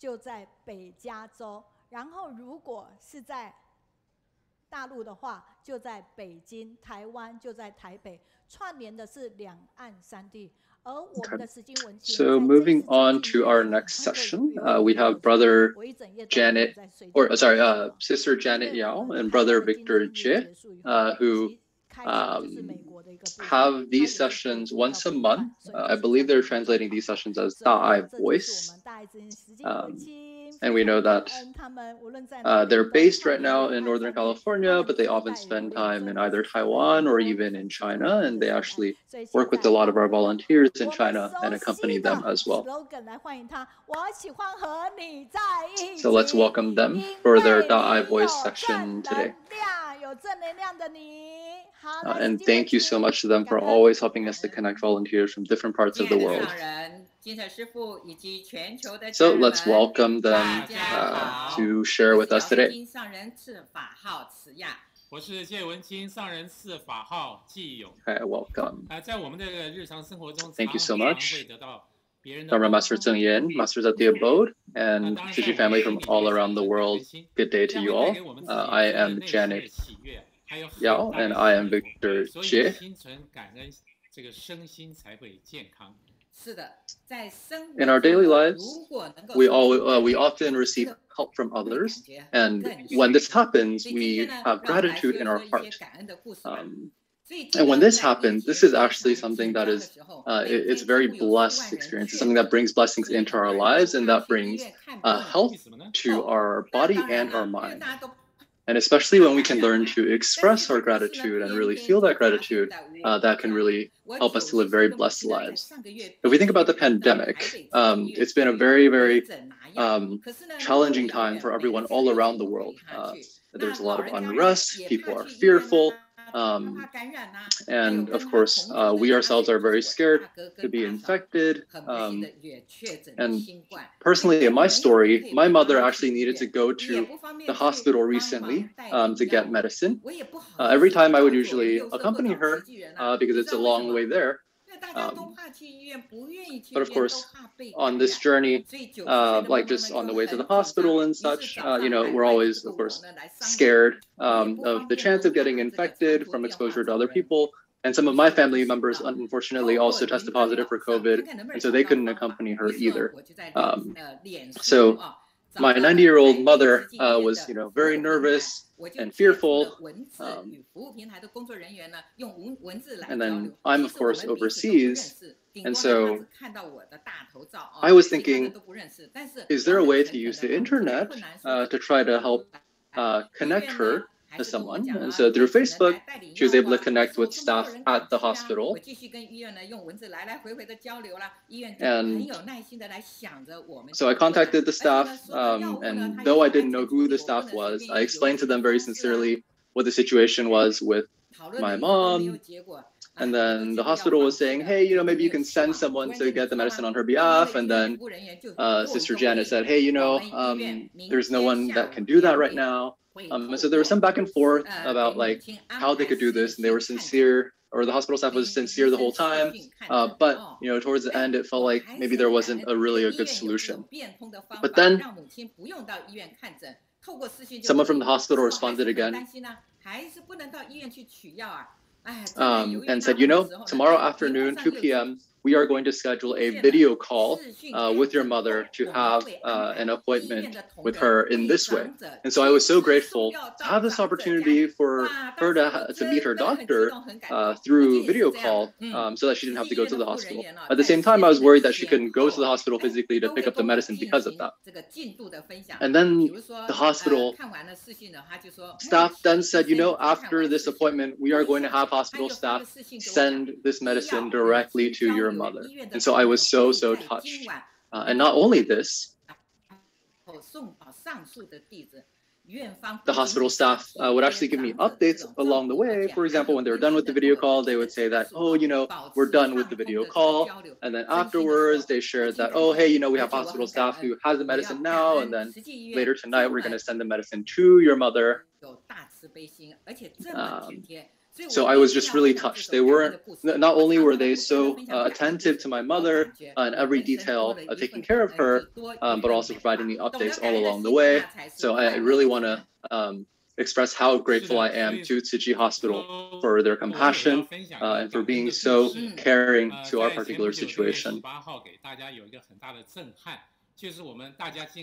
就在北加州，然后如果是在大陆的话，就在北京；台湾就在台北，串联的是两岸三地。Okay. So moving on to our next session, we have Brother Janet, or sorry, Sister Janet Yao and Brother Victor Jie, who have these sessions once a month. I believe they're translating these sessions as Daai voice. And we know that they're based right now in Northern California, but they often spend time in either Taiwan or even in China. And they actually work with a lot of our volunteers in China and accompany them as well. So let's welcome them for their Daai voice section today. And thank you so much to them for always helping us to connect volunteers from different parts of the world. So let's welcome them to share with us today. 我是介文清上人寺法号纪勇。 Welcome. 在我们的日常生活中， Thank you so much. 会得到别人的 Dharma Master Zheng Yin, Masters at the Abode, and Shijing family from all around the world. Good day to you all. I am Janet Yao, and I am Victor Jie. 心存感恩，这个身心才会健康。 In our daily lives, we often receive help from others, and when this happens, we have gratitude in our heart. And when this happens, this is actually something that is, it's a very blessed experience. It's something that brings blessings into our lives, and that brings health to our body and our mind. And especially when we can learn to express our gratitude and really feel that gratitude, that can really help us to live very blessed lives. If we think about the pandemic, it's been a very, very challenging time for everyone all around the world. There's a lot of unrest, people are fearful. And of course, we ourselves are very scared to be infected. And personally, in my story, my mother actually needed to go to the hospital recently to get medicine. Every time I would usually accompany her because it's a long way there. But of course, on this journey, like just on the way to the hospital and such, we're always, of course, scared of the chance of getting infected from exposure to other people. And some of my family members, unfortunately, also tested positive for COVID, and so they couldn't accompany her either. So my 90-year-old mother was, very nervous and fearful. And then I'm, of course, overseas. And so I was thinking, is there a way to use the internet to try to help connect her to someone? And so through Facebook, she was able to connect with staff at the hospital. And so I contacted the staff, and though I didn't know who the staff was, I explained to them very sincerely what the situation was with my mom. And then the hospital was saying, hey, maybe you can send someone to get the medicine on her behalf. And then Sister Janet said, hey, there's no one that can do that right now. And so there was some back and forth about like how they could do this, and they were sincere, or the hospital staff was sincere the whole time. But towards the end, it felt like maybe there wasn't really a good solution. But then someone from the hospital responded again and said, tomorrow afternoon, 2 p.m., we are going to schedule a video call with your mother to have an appointment with her in this way. And so I was so grateful to have this opportunity for her to meet her doctor through video call so that she didn't have to go to the hospital. At the same time, I was worried that she couldn't go to the hospital physically to pick up the medicine because of that. And then the hospital staff then said, after this appointment, we are going to have hospital staff send this medicine directly to your mother. And so I was so touched. And not only this, the hospital staff would actually give me updates along the way. For example, when they were done with the video call, they would say that, we're done with the video call. And then afterwards, they shared that, we have hospital staff who has the medicine now. And then later tonight, we're going to send the medicine to your mother. So I was just really touched. They weren't, not only were they so attentive to my mother and every detail, taking care of her, but also providing me updates all along the way. So I really want to express how grateful I am to Shijing Hospital for their compassion and for being so caring to our particular situation.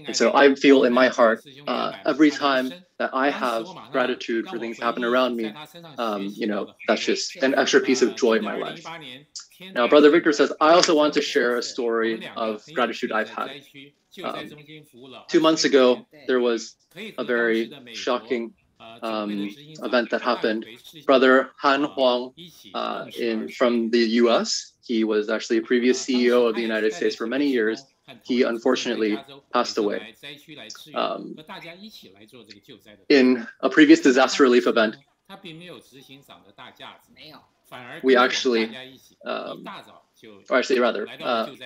And so I feel in my heart every time that I have gratitude for things that happen around me, that's just an extra piece of joy in my life. Now, Brother Victor says, I also want to share a story of gratitude I've had. 2 months ago, there was a very shocking event that happened. Brother Han Huang from the US, he was actually a previous CEO of the United States for many years. He unfortunately passed away. In a previous disaster relief event, we actually, I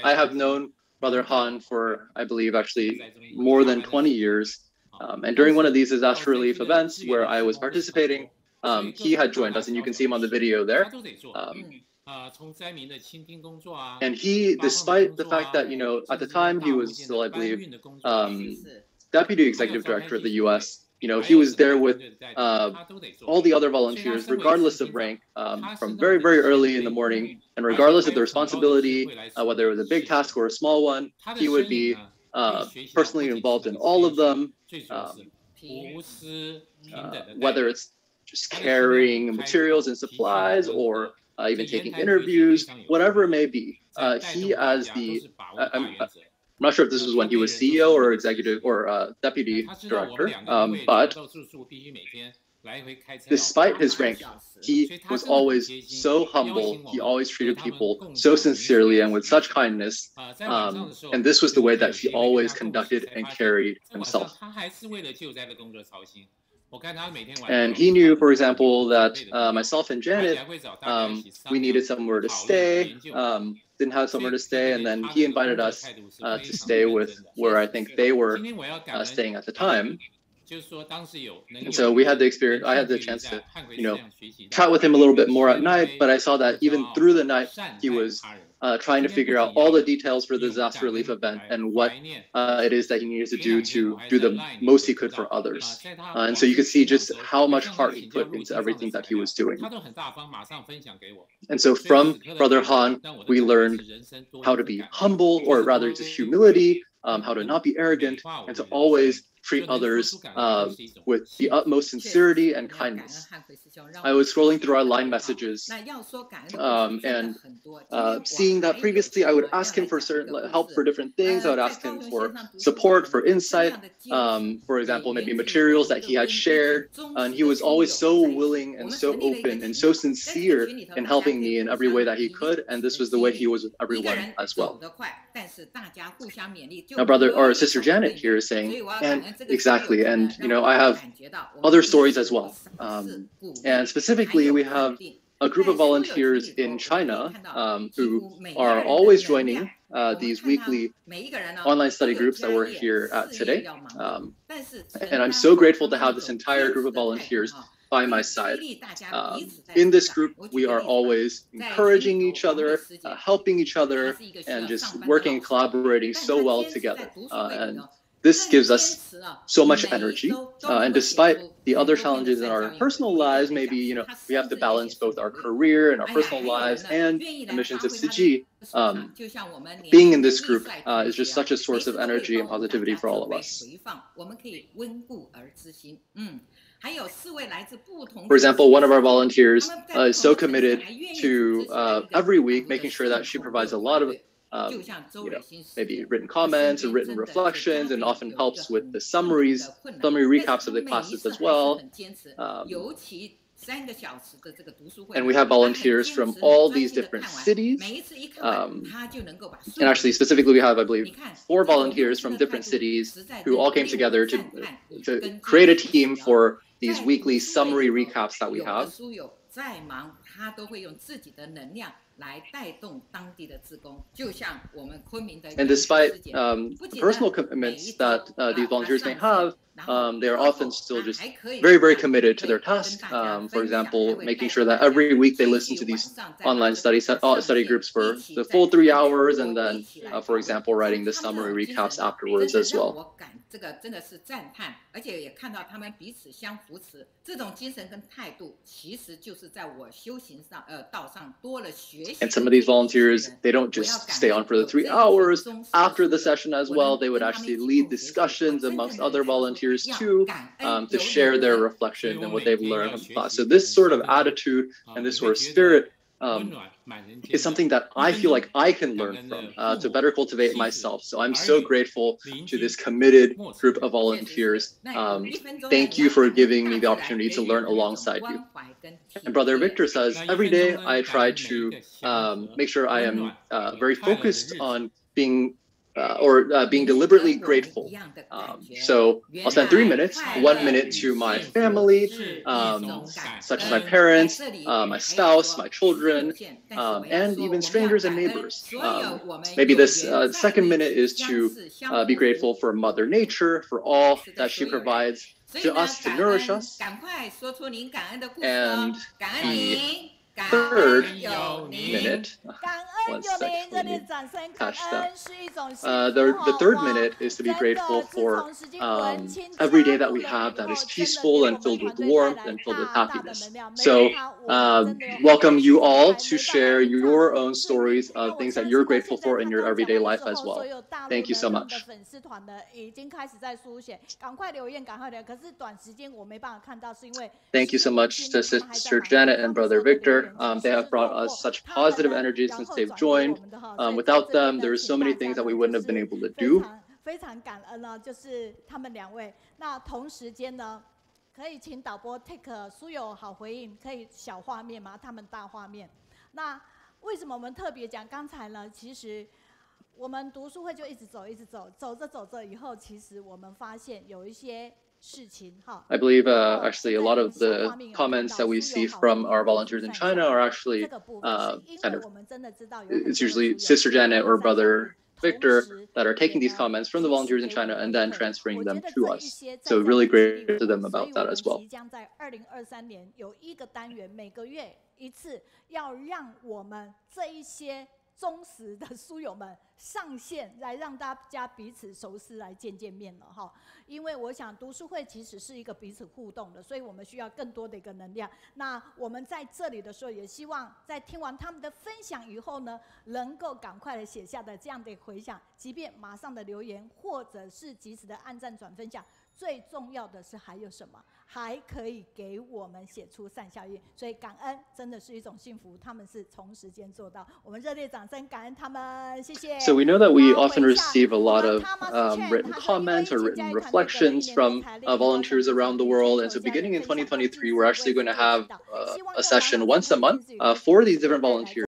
have known Brother Han for, I believe, actually more than 20 years. And during one of these disaster relief events where I was participating, he had joined us, and you can see him on the video there. And he, despite the fact that, at the time he was still, I believe, Deputy Executive Director of the US, he was there with all the other volunteers, regardless of rank, from very, very early in the morning, and regardless of the responsibility, whether it was a big task or a small one, he would be personally involved in all of them, whether it's just carrying materials and supplies or even taking interviews, whatever it may be. He, as the, I'm not sure if this was when he was CEO or executive or deputy director, but despite his rank, he was always so humble. He always treated people so sincerely and with such kindness. And this was the way that he always conducted and carried himself. And he knew, for example, that myself and Janet, we needed somewhere to stay, didn't have somewhere to stay, and then he invited us to stay with where I think they were staying at the time. And so we had the experience, I had the chance to, chat with him a little bit more at night, but I saw that even through the night, he was trying to figure out all the details for the disaster relief event and what it is that he needed to do the most he could for others. And so you could see just how much heart he put into everything that he was doing. And so from Brother Han, we learned how to be humble, or rather just humility, how to not be arrogant, and to always treat others with the utmost sincerity and kindness. I was scrolling through our line messages and seeing that previously I would ask him for certain help for different things. I would ask him for support, for insight, for example, maybe materials that he had shared. And he was always so willing and so open and so sincere in helping me in every way that he could. And this was the way he was with everyone as well. Now, Brother or Sister Janet here is saying, and exactly, and I have other stories as well. And specifically, we have a group of volunteers in China who are always joining these weekly online study groups that we're here at today. And I'm so grateful to have this entire group of volunteers by my side. In this group, we are always encouraging each other, helping each other, and just working and collaborating so well together. And this gives us so much energy. And despite the other challenges in our personal lives, maybe, we have to balance both our career and our personal lives and the missions of Shijing. Being in this group is just such a source of energy and positivity for all of us. For example, one of our volunteers is so committed to every week making sure that she provides a lot of maybe written comments and written reflections, and often helps with the summary recaps of the classes as well. And we have volunteers from all these different cities. And actually, specifically, we have, I believe, 4 volunteers from different cities who all came together to create a team for these weekly summary recaps that we have. And despite the personal commitments that these volunteers may have, they are often still just very, very committed to their task. For example, making sure that every week they listen to these online study groups for the full 3 hours, and then, for example, writing the summary recaps afterwards as well. And some of these volunteers, they don't just stay on for the 3 hours. After the session as well, they would actually lead discussions amongst other volunteers too, to share their reflection and what they've learned from class. So this sort of attitude and this sort of spirit is something that I feel like I can learn from to better cultivate myself. So I'm so grateful to this committed group of volunteers. Thank you for giving me the opportunity to learn alongside you. And Brother Victor says, every day I try to make sure I am very focused on being being deliberately grateful. So I'll spend 3 minutes, 1 minute to my family, such as my parents, my spouse, my children, and even strangers and neighbors. Maybe this second minute is to be grateful for Mother Nature, for all that she provides to us to nourish us. And the third minute, one second, let me catch that. The third minute is to be grateful for every day that we have that is peaceful and filled with warmth and filled with happiness. So welcome you all to share your own stories of things that you're grateful for in your everyday life as well. Thank you so much. Thank you so much to Sister Janet and Brother Victor. They have brought us such positive energy since they've joined. Without them, there are so many things that we wouldn't have been able to do. 非常感恩呢，就是他们2位。那同时间呢，可以请导播 take 书友好回应，可以小画面吗？他们大画面。那为什么我们特别讲？刚才呢，其实我们读书会就一直走，一直走，走着走着以后，其实我们发现有一些。I believe actually a lot of the comments that we see from our volunteers in China are actually kind of, it's usually Sister Janet or Brother Victor that are taking these comments from the volunteers in China and then transferring them to us. So really great to them about that as well. 忠实的书友们上线来让大家彼此熟识，来见面了哈。因为我想读书会其实是一个彼此互动的，所以我们需要更多的一个能量。那我们在这里的时候，也希望在听完他们的分享以后呢，能够赶快的写下的这样的回响，即便马上的留言，或者是及时的按赞转分享。最重要的是还有什么？还可以给我们写出善效应，所以感恩真的是一种幸福。他们是从时间做到，我们热烈掌声感恩他们，谢谢。So we know that we often receive a lot of written comments or written reflections from volunteers around the world, and so beginning in 2023, we're actually going to have a session once a month for these different volunteers.